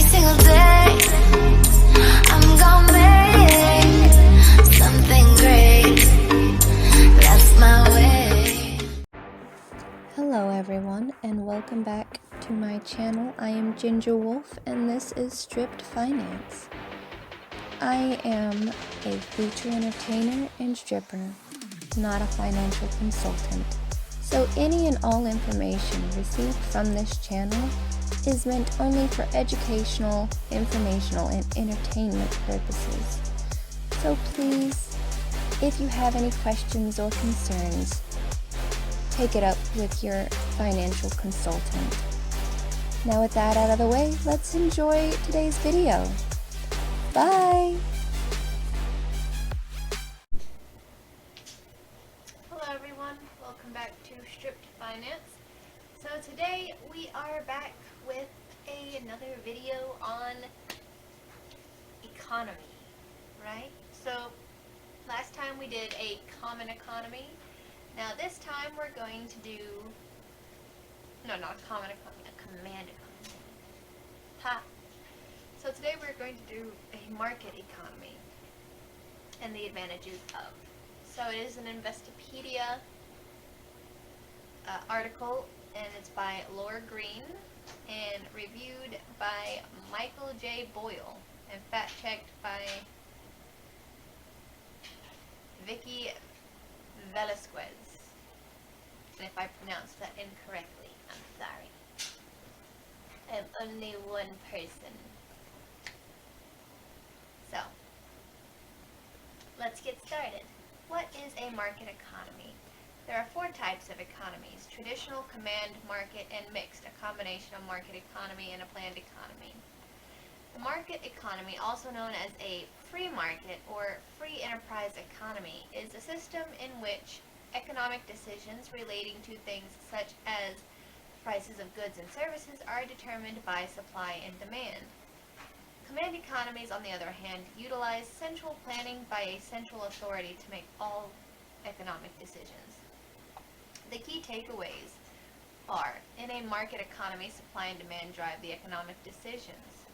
single day. I'm gonna make something great. That's my way. Hello everyone, and welcome back to my channel. I am Ginger Wolf, and this is Stripped Finance. I am a feature entertainer and stripper, not a financial consultant. So any and all information received from this channel is meant only for educational, informational, and entertainment purposes. So please, if you have any questions or concerns, take it up with your financial consultant. Now with that out of the way, let's enjoy today's video. Bye! Hello everyone, welcome back to Stripped Finance. So today we are back with another video on economy, right? So last time we did a common economy. Now this time we're going to do, no, not a common economy, a command economy. Ha! So today we're going to do a market economy and the advantages of. So it is an Investopedia article, and it's by Laura Green and reviewed by Michael J. Boyle and fact-checked by Vicky Velasquez. And if I pronounced that incorrectly, I'm sorry. I'm only one person. So, let's get started. What is a market economy? There are four types of economies: traditional, command, market, and mixed, a combination of market economy and a planned economy. The market economy, also known as a free market or free enterprise economy, is a system in which economic decisions relating to things such as prices of goods and services are determined by supply and demand. Command economies, on the other hand, utilize central planning by a central authority to make all economic decisions. The key takeaways are: in a market economy, supply and demand drive the economic decisions.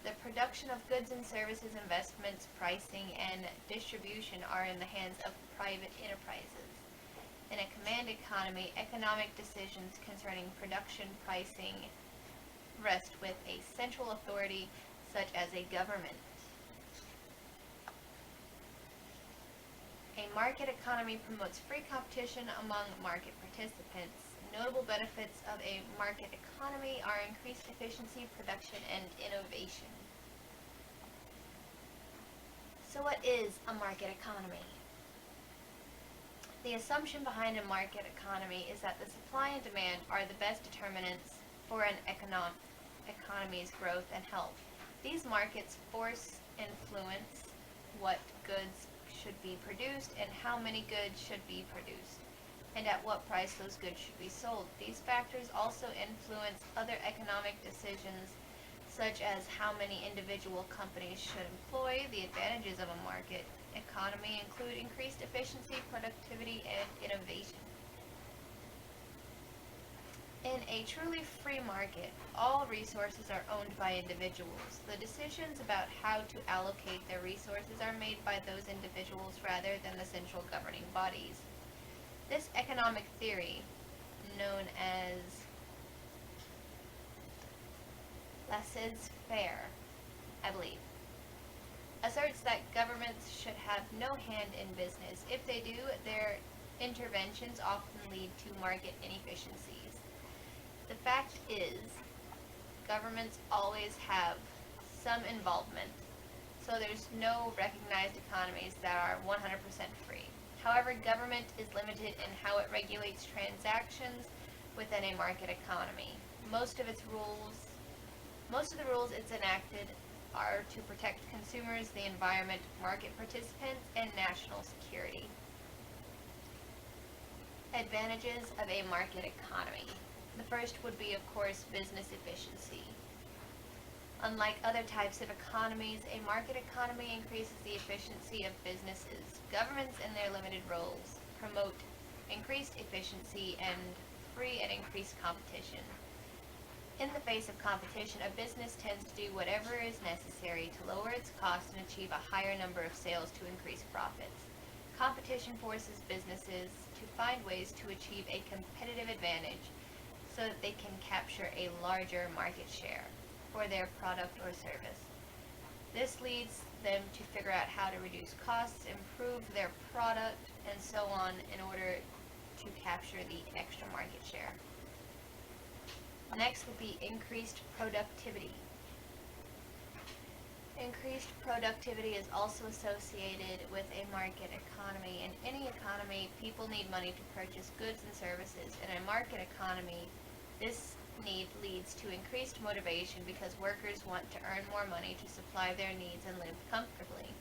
The production of goods and services, investments, pricing, and distribution are in the hands of private enterprises. In a command economy, economic decisions concerning production, pricing rest with a central authority such as a government. A market economy promotes free competition among market participants. Notable benefits of a market economy are increased efficiency, production, and innovation. So what is a market economy? The assumption behind a market economy is that the supply and demand are the best determinants for an economy's growth and health. These markets influence what goods should be produced and how many goods should be produced, and at what price those goods should be sold. These factors also influence other economic decisions, such as how many individual companies should employ. The advantages of a market economy include increased efficiency, productivity, and innovation. In a truly free market, all resources are owned by individuals. The decisions about how to allocate their resources are made by those individuals rather than the central governing bodies. This economic theory, known as laissez-faire, I believe, asserts that governments should have no hand in business. If they do, their interventions often lead to market inefficiencies. The fact is, governments always have some involvement, so there's no recognized economies that are 100% free. However, government is limited in how it regulates transactions within a market economy. Most of the rules it's enacted are to protect consumers, the environment, market participants, and national security. Advantages of a market economy. The first would be, of course, business efficiency. Unlike other types of economies, a market economy increases the efficiency of businesses. Governments, in their limited roles, promote increased efficiency and free and increased competition. In the face of competition, a business tends to do whatever is necessary to lower its costs and achieve a higher number of sales to increase profits. Competition forces businesses to find ways to achieve a competitive advantage so that they can capture a larger market share for their product or service. This leads them to figure out how to reduce costs, improve their product, and so on in order to capture the extra market share. Next would be increased productivity. Increased productivity is also associated with a market economy. In any economy, people need money to purchase goods and services. In a market economy, this need leads to increased motivation because workers want to earn more money to supply their needs and live comfortably.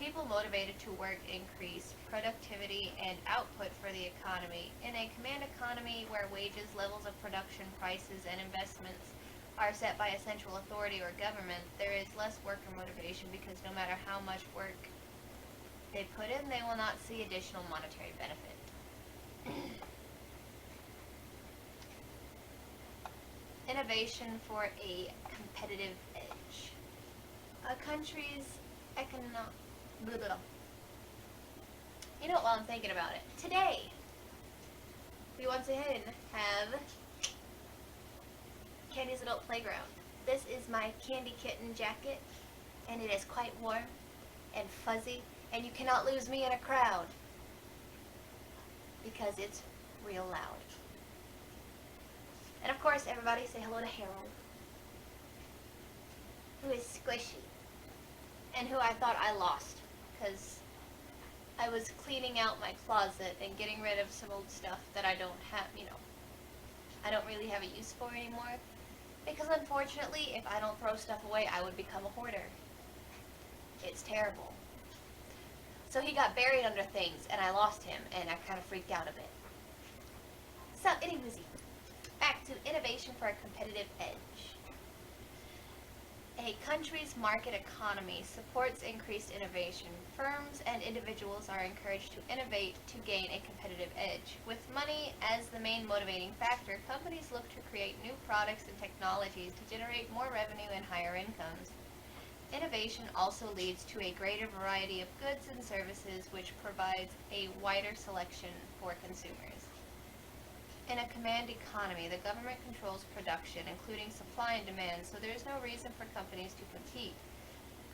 People motivated to work increase productivity and output for the economy. In a command economy where wages, levels of production, prices, and investments are set by a central authority or government, there is less worker motivation because no matter how much work they put in, they will not see additional monetary benefit. Innovation for a competitive edge. A country's You know what, while I'm thinking about it, today we once again have Candy's Adult Playground. This is my Candy Kitten jacket, and it is quite warm and fuzzy, and you cannot lose me in a crowd because it's real loud. And of course, everybody say hello to Harold, who is squishy, and who I thought I lost, because I was cleaning out my closet and getting rid of some old stuff that I don't have, I don't really have a use for anymore. Because unfortunately, if I don't throw stuff away, I would become a hoarder. It's terrible. So he got buried under things, and I lost him, and I kind of freaked out a bit. So, anyways, back to innovation for a competitive edge. A country's market economy supports increased innovation. Firms and individuals are encouraged to innovate to gain a competitive edge. With money as the main motivating factor, companies look to create new products and technologies to generate more revenue and higher incomes. Innovation also leads to a greater variety of goods and services, which provides a wider selection for consumers. In a command economy, the government controls production, including supply and demand, so there is no reason for companies to compete.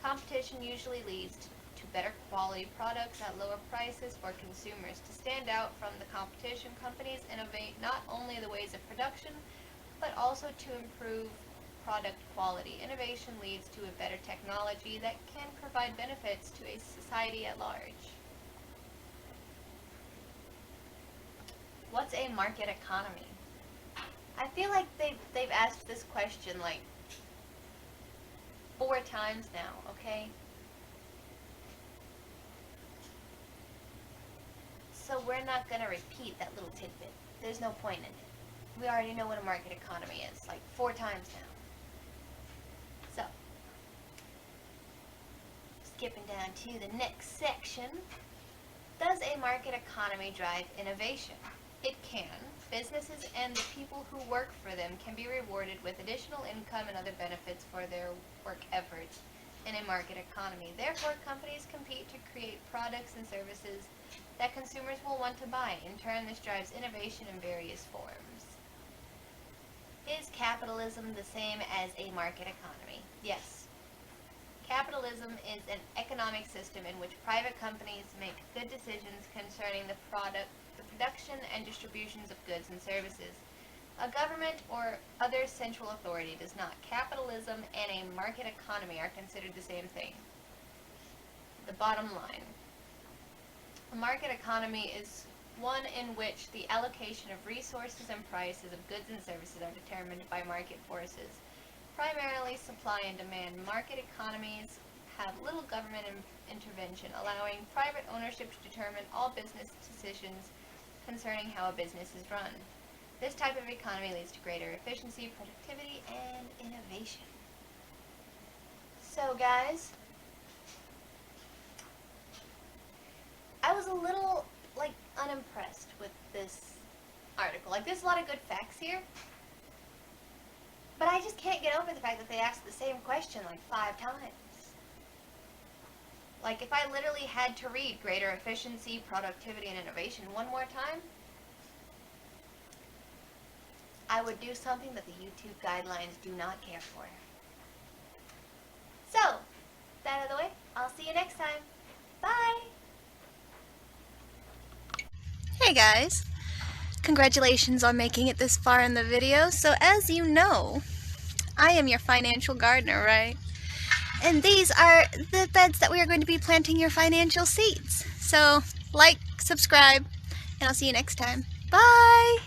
Competition usually leads to better quality products at lower prices for consumers. To stand out from the competition, companies innovate not only the ways of production, but also to improve product quality. Innovation leads to a better technology that can provide benefits to a society at large. What's a market economy? I feel like they've asked this question like 4 times now, okay? So we're not going to repeat that little tidbit. There's no point in it. We already know what a market economy is, like 4 times now. So, skipping down to the next section. Does a market economy drive innovation? It can. Businesses and the people who work for them can be rewarded with additional income and other benefits for their work efforts in a market economy. Therefore, companies compete to create products and services that consumers will want to buy. In turn, this drives innovation in various forms. Is capitalism the same as a market economy? Yes. Capitalism is an economic system in which private companies make good decisions concerning the production and distributions of goods and services. A government or other central authority does not. Capitalism and a market economy are considered the same thing. The bottom line. A market economy is one in which the allocation of resources and prices of goods and services are determined by market forces, primarily supply and demand. Market economies have little government intervention, allowing private ownership to determine all business decisions concerning how a business is run. This type of economy leads to greater efficiency, productivity, and innovation. So, guys, I was a little, unimpressed with this article. There's a lot of good facts here, But I just can't get over the fact that they asked the same question like 5 times. Like, if I literally had to read greater efficiency, productivity, and innovation one more time, I would do something that the YouTube guidelines do not care for. So, that out of the way, I'll see you next time. Bye! Hey guys! Congratulations on making it this far in the video. So as you know, I am your financial gardener, right? And these are the beds that we are going to be planting your financial seeds. So like, subscribe, and I'll see you next time. Bye!